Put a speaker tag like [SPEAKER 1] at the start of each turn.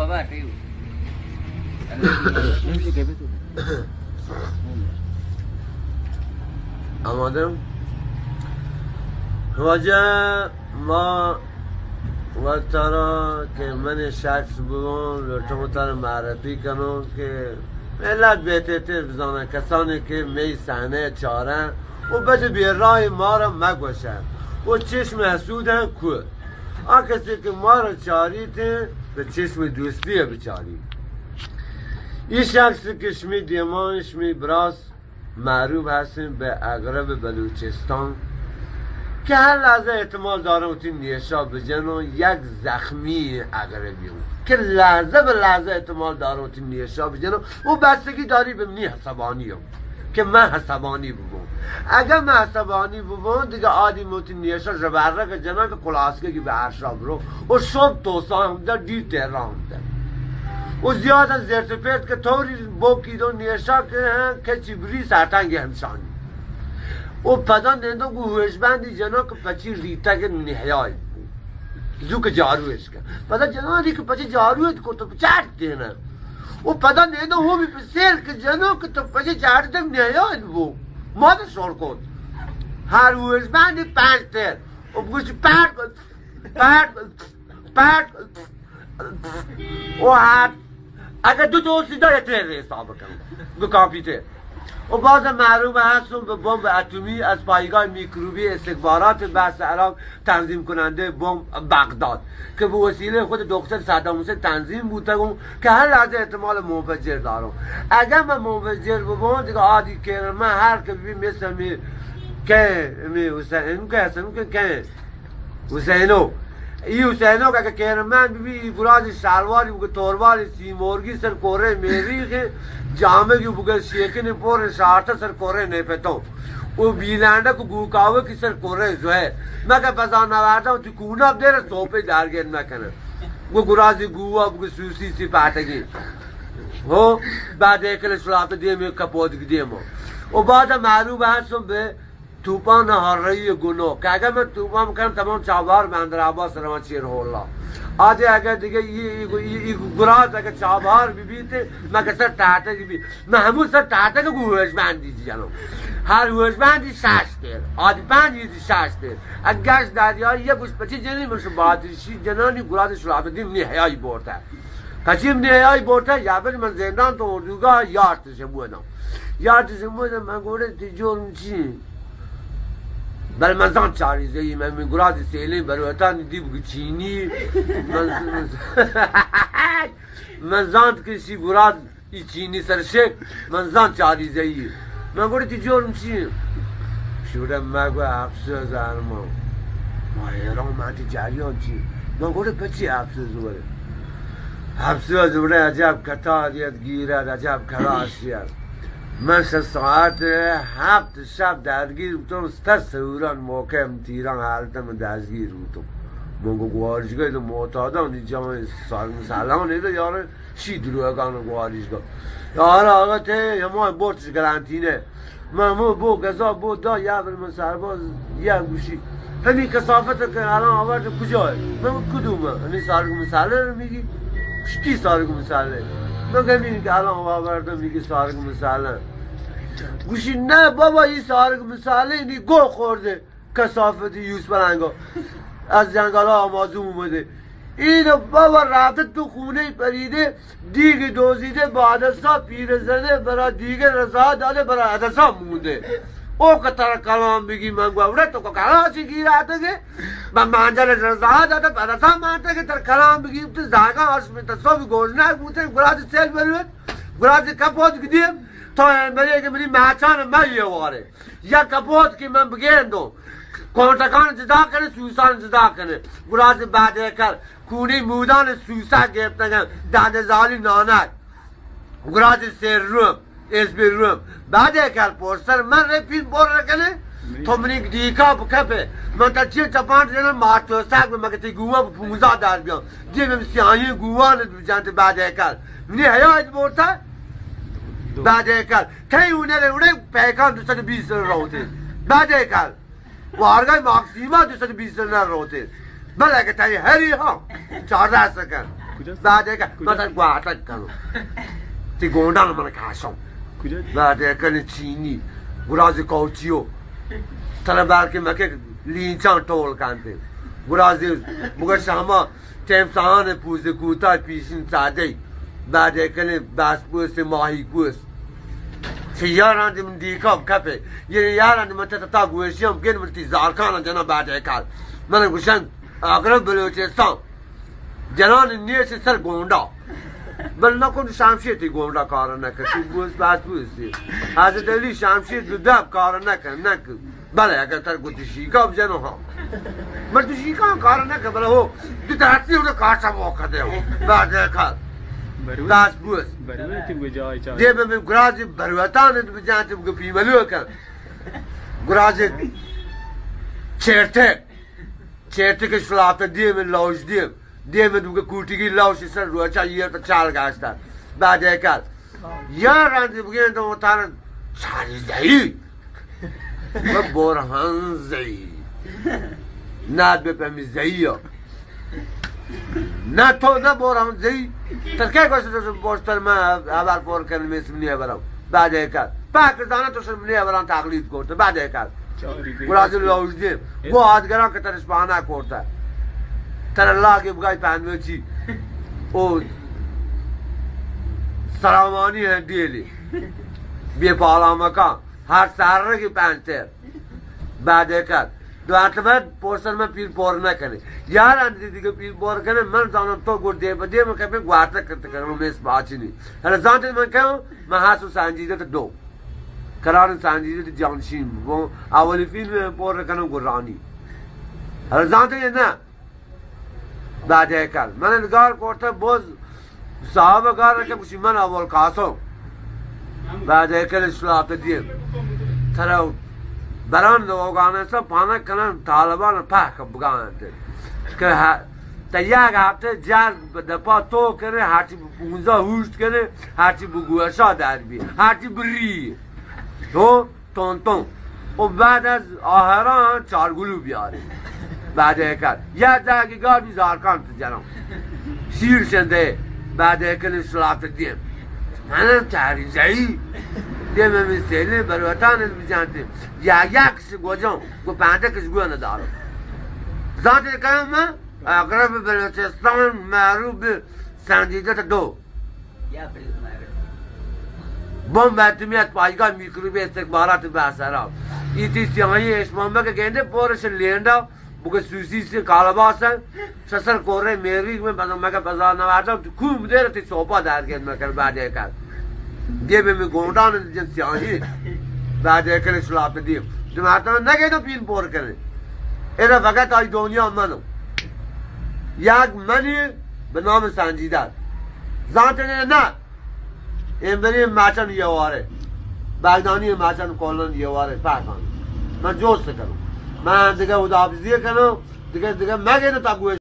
[SPEAKER 1] بابا تيو
[SPEAKER 2] آمادم واجه ما و ترا که من شخص بودم لطفا ترا معرفی کنم که ملت بهتر بزنن کسانی که می صحنه چاره و بده به راه ما را مگوشن و چشم حسودن کو آن کسی که ما را چاریده به چشم دوستی بچاری این شخصی که شمی دیمان شمی براس معروف هستیم به اغرب بلوچستان که هر لحظه احتمال دارم که نیشا بجن و یک زخمی اغربی اون که لحظه به لحظه احتمال دارم که نیشا بجن و بستگی داری به منی حسابانی هم که من حسابانی ببون اگر من حسابانی ببون دیگه آدی موتی نیشا جبرک جنان که قلاسکه که به عرشاب رو و شب توسان هم در دیر تهران در و زیاد از زرتفت که طوری بوکیدون نیشا که چیبری سرطنگی همشانی و پدان دیندو گوهش بندی جنا که پچی ریتا که نحیای زو که جاروش کن پدان جنا ری که پچی جاروش کو تو چارت دینا و پدان دیندو هو بی پسیر که جنا که تو پچی چارت دم نحیای بو ماده شور کن هر گوهش بندی 5 تر و بگوشی پرد و هر اگر دو سیدا یه تر حساب کنم دو کامپیوتر و باز معروف هستم به بمب اتمی از پایگاه میکروبی استخبارات بحث عراق تنظیم کننده بمب بغداد که به وسیله خود دکتر صدام حسین تنظیم بودم که هر لحظه احتمال منفجر دارم اگر من منفجر ببینم دیگه عادی که من هر که ببین مثل می حسین که هستم که حسینو ای حسینو که کرمان ببین براز شلواری بگه تورواری سیمورگی سر کوره میریخه جامعه کی بگه شیکن پور شارتا سر کوره نیپتو و بیلانده کو گوکاوه کی سر کوره زوه مگه بزان نوارده تو کونه دیر سوپه درگیر نکنه و گرازی گووا بگه سوسی سی پاتگی و بعد اکل شلافت دیمی کپودگ دیمو و بعد معروف هستم به توپان هرایی گنو که اگر من توپان کنم تمام چابار بندر عباس روان چیر الله آدی اگر دیگه ای گراز اگر چابار ببیته مگه سر تحته بی من همون سر تحته که گوهش بندی جنم هر گوهش بندی 6 تیر آدی 5 یزی 6 تیر اگر گشت دادیاری یه گوش پچی جنی منشو بادرشی جنانی گراز شلافت دیم نحیایی بورته کچیم نحیایی بورته یا بلی من زندان تو اردوگاه یارتشه بودم من گوره تی جرم چی بل منزان چاریزه ای من گراد سیلی بروتان دی بگو چینی منزان کشی گراد ای چینی سرشک منزان چاریزه ای من گوره تی جرم چی شورم مگو افسوز ارما ما ایران من تی جریان چی من گوره پچی افسوز بره افسوز بره عجب کتاریت گیرد عجب کراشیت من 6 ساعت 7 شب درگیر بودم ستر سهوران محکم تیران حالتم دستگیر بودم منگو گوارشگاه دو معتادان دی جامعه سلام نیده یاره شی دروگان گوارشگاه یاره آقا ته یما بورتش گرانتینه مامو بو گزا بو دا یابر من سرباز یه گوشی همین کسافت که الان آورد کجاه من کدومه همین سارگ مساله رو میگی کی سارگ مساله من همین که الان آوردم میگه سارگ مساله گوشی نه بابا این سارگ مساله اینی گو خورده کسافت یوز برنگا از جنگل ها آمازون اومده اینو بابا رفته تو خونه پریده دیگه دوزیده با عدسا پیرزنه برای دیگه رضا داده برای عدسا مونده او که تر کلام بگی من گوره تو که کلاسی گیراته که من منجل رضا داده برای عدسا مانته که تر کلام بگی تو زاگا آسمی تصابی گوشنک بوده گراز سیل بروید گراز کپوت گدیم تا امبریه که منی محچان من یه واره یا کپوت که من بگیندم کنتکان جدا کنه سوسان جدا کنه گراز بعد کل کونی مودان سوسا گرفتن داده زالی نانک گراز سر روم اسبی روم بعد کل پرسر من رفیل بور رکنه تو منی دیکا بکپه من تا چیه چپان جنن مارتو ساک من مگه گوه با 15 در بیام دیگه سیاهی گوه ندو جانت بعد کل منی حیات بورتا بعد کل که اونه پیکان 220 روته بعد کل وارگای ماکسیما 220 روته بله که تایی هری ها 14 سکن بعد که مثلا گواتک کنم تی گوندان من کاشم بعد که چینی گرازی کوچیو تلا برکه مکه لینچان تول کنده گرازی مگر شما تیم سان پوزه کوتا پیشین ساده بعد که باس پوست ماهی پوست سیاران دی من دیکاب کپه یه یاران دی من تا گوشیم گن من تی زارکان جنا بعد کار من گوشن اقرب بلوچستان جنان نیش سر گوندا بل نکن شمشیر تی گوندا کار نکردی بوس باس پوستی حضرت علی شمشیر دب کار نکرد بله اگر تر گوشی شیکاب جنو ها من تو شیکاب کار نکرد بله هو دی درستی اون کارشم وقته بعد کار باس بوس دی به گرازی بروتان دی بجانتی بگو پیملو کن گرازی چرته که شلاته دی من لاوش دی من بگو کوتیگی لاوشی سر روچا یه تا چال گاشتن بعد کار یاران دی بگین تو مطارن چاری زهی و برهان زهی ناد بپمی زهی ها نه تو نه برهان زهی ترکیه گوشت بوشتر من اول پور کنم میسمنیه برام بعد کار پاکستان تو شرمنیه برام تقلید کرده بعد کار گرازی لاوش دیم با آدگران که ترش پانا کرده تر الله که بگای پنوه چی او سلامانی ہے دیلی بی پالا مکان هر سر کی پنتر بعد کار دو اطلاعات پرسن من پیر پور نکنه یار اندی دیگه پیر پور کنه من زانم تو گرد دی بدی من کپی گوارتا کرده کنم میس باچی نی هر زانت من کنم من حسو سنجیده تا دو قرار سنجیده تا جانشین و اولی فیلم پور کنم گرانی هر زانت یه نه بعد کار من نگار کرده باز صاحب کار که بشی من اول کاسم بعد کار شلاته دیم ترا بران لوگان سب پانا کنن طالبان پاک بگانده که تا یک هفته جار دپا تو کنه هرچی بونزا هوشت کنه هرچی بگوشا در بی هرچی بری تو تون و بعد از آهران چارگلو بیاره بعد کار یا جاگی گاردی زارکان تو جنم شیر شنده بعد کار شلاته دیم منم چاری زایی دیم میسیلی بروتان بیجانتی یا یکش گوجم گو پنده کش گو ندارم ذاتی کنم من اقرب بلوچستان معروف به سنجیده تا دو بم بطمیت پایگاه میکروبی استکبارات بحثرام ایتی سیاهی اشمانبه که گنده پورش لینده بگه سوسی سی کالباسن سسر کوره میری من بزن مگه بزار نوارده تو کوم دیره تی سوپا درگید مکر بعد کار دی به گوندان جن سیاهی بعد کار شلاپ دیم دماغ نگه تو پین پور کنه اینا فقط آی دنیا منو یک منی به نام سنجیده ذات نه این بری ماچن یه واره بگدانی ماچن کلن یه واره پاکان من جوست کنم من دیگه خداحافظی کنم دیگه مگه نتا گوش